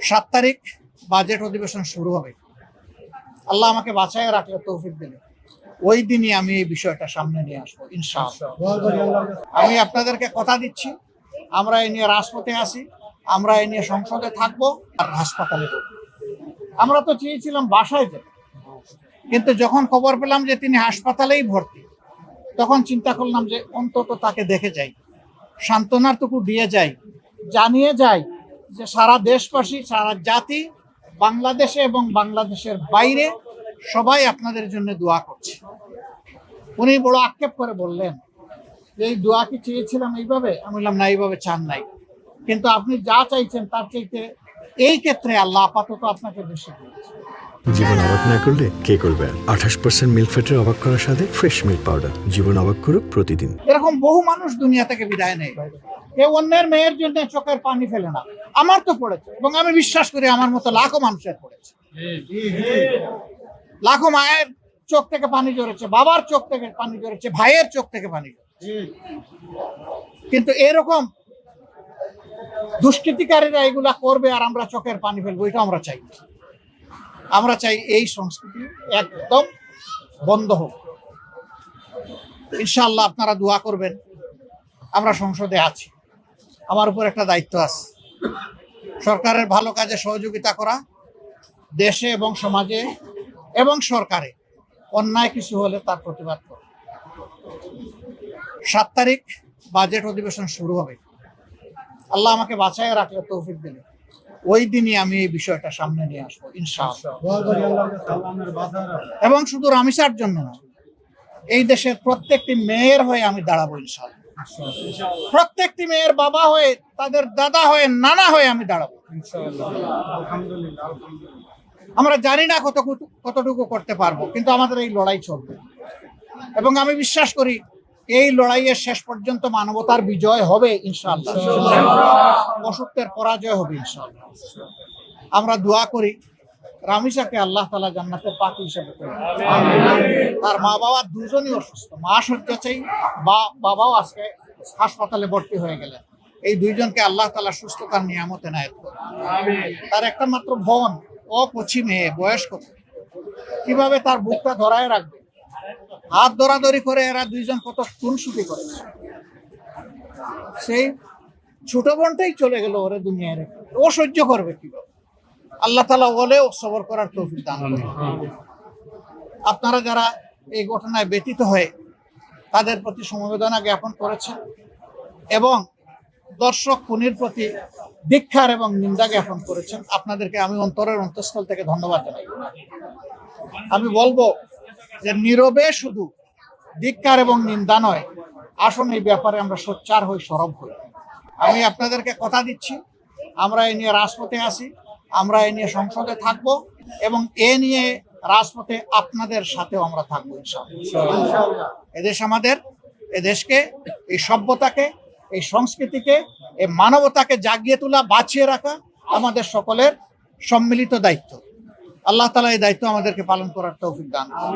7 তারিখ বাজেট অধিবেশন শুরু হবে। আল্লাহ আমাকে বাঁচায় রাখলে, তৌফিক দিলে, ওই দিনই আমি এই বিষয়টা সামনে নিয়ে আসবো ইনশাআল্লাহ। আমি আপনাদেরকে কথা দিচ্ছি, আমরা এই নিয়ে রাজপথে আসি, আমরা এই নিয়ে সংসদে থাকবো আর হাসপাতালে যাবো। আমরা তো চেয়েছিলাম বাসায় যেতে, কিন্তু যখন খবর পেলাম যে তিনি হাসপাতালেই ভর্তি, তখন চিন্তা করলাম যে অন্তত তাকে দেখে যাই, সান্ত্বনাটুকু দিয়ে যাই, জানিয়ে যাই যে সারা দেশবাসী, সারা জাতি, বাংলাদেশে এবং বাংলাদেশের বাইরে সবাই আপনাদের জন্য দোয়া করছে। উনি বড় আক্ষেপ করে বললেন যে এই দোয়া কি চেয়েছিলাম এইভাবে? আমি বললাম না, এইভাবে চান নাই, কিন্তু আপনি যা চাইছেন তার চাইতে এই ক্ষেত্রে আল্লাহ আপাতত আপনাকে বেশি দিয়েছে। জীবন অবাক না করলে কে করবে? 28% মিল্ক ফ্যাটের অবাক করার সাথে ফ্রেশ মিল্ক পাউডার। জীবন অবাক করুক প্রতিদিন। এরকম বহু মানুষ দুনিয়া থেকে বিদায় নেয়, কেউ অন্যের মেয়ের জন্য চোখের পানি ফেলে না। আমার তো পড়েছে, এবং আমি বিশ্বাস করি আমার মতো লাখো মানুষের পড়েছে। লাখো মায়ের চোখ থেকে পানি ঝরেছে, বাবার চোখ থেকে পানি ঝরেছে, ভাইয়ের চোখ থেকে পানি ঝরেছে। কিন্তু এরকম দুষ্কৃতিকারীরা এগুলা করবে আর আমরা চোখের পানি ফেলবো, এটা আমরা চাই না। আমরা চাই এই সংস্কৃতি একদম বন্ধ হোক। ইনশাআল্লাহ আপনারা দোয়া করবেন। আমরা সংসদে আছি, আমার উপর একটা দায়িত্ব আছে, সরকারের ভালো কাজে সহযোগিতা করা, দেশে এবং সমাজে এবং সরকারে অন্যায় কিছু হলে তার প্রতিবাদ করা। 7 তারিখ বাজেট অধিবেশন শুরু হবে। আল্লাহ আমাকে বাঁচায় রাখলে, তৌফিক দিলে, ওই দিনই আমি এই বিষয়টা সামনে নিয়ে আসবো ইনশাআল্লাহ। এবং শুধু রামিসার জন্য না, এই দেশের প্রত্যেকটি মেয়ের হয়ে আমি দাঁড়াবো ইনশাআল্লাহ। প্রত্যেকটি মেয়ের বাবা হয়ে, তাদের দাদা হয়ে, নানা হয়ে আমি দাঁড়াবো। আমরা জানি না কতটুকু করতে পারবো, কিন্তু আমাদের এই লড়াই চলবে, এবং আমি বিশ্বাস করি এই লড়াইয়ের শেষ পর্যন্ত মানবতার বিজয় হবে ইনশাআল্লাহ, অসত্যের পরাজয় হবে ইনশাআল্লাহ। আমরা দোয়া করি রামিসাকে আল্লাহ তাআলা জান্নাতের পাখি হিসেবে করবেন। তার মা বাবা দুজনই অসুস্থ, মা শয্যাশায়ী, বাবাও আজকে হাসপাতালে ভর্তি হয়ে গেলেন। এই দুইজনকে আল্লাহ তাআলা সুস্থতার নিয়ামত এনায়েত করুন। তার একটা মাত্র বোন, অকচি মেয়ে, বয়স কত, কিভাবে তার বুকটা ধরায় রাখবে? হাত ধরাধরি করে এরা দুইজন কত খুনসুটি করেছে। সেই ছোট বোনটাই চলে গেল ওরে দুনিয়ায় রেখে, ও সহ্য করবে কিভাবে? আল্লাহ তাআলা বলেও সবর করার তৌফিক দান করুন। আপনারা যারা এই ঘটনায় ব্যথিত হয়ে তাদের প্রতি সমবেদনা জ্ঞাপন করেছেন এবং দর্শক খুনির প্রতি ধিক্কার এবং নিন্দা জ্ঞাপন করেছেন, আপনাদেরকে আমি অন্তরের অন্তঃস্থল থেকে ধন্যবাদ জানাই। আমি বলবো যে নীরবে শুধু ধিক্কার এবং নিন্দা নয়, আসুন এই ব্যাপারে আমরা সোচ্চার হই, সরব হই। আমি আপনাদেরকে কথা দিচ্ছি, আমরা এ নিয়ে রাজপথে আসি, আমরা এ নিয়ে সংসদে থাকবো, এবং এ নিয়ে রাজপথে আপনাদের সাথেও আমরা থাকবো ইনশাআল্লাহ। এদেশ আমাদের, এদেশকে, এই সভ্যতাকে, এই সংস্কৃতিকে, এই মানবতাকে জাগিয়ে তোলা, বাঁচিয়ে রাখা আমাদের সকলের সম্মিলিত দায়িত্ব। আল্লাহ তাআলা এই দায়িত্ব আমাদেরকে পালন করার তৌফিক দান করুন।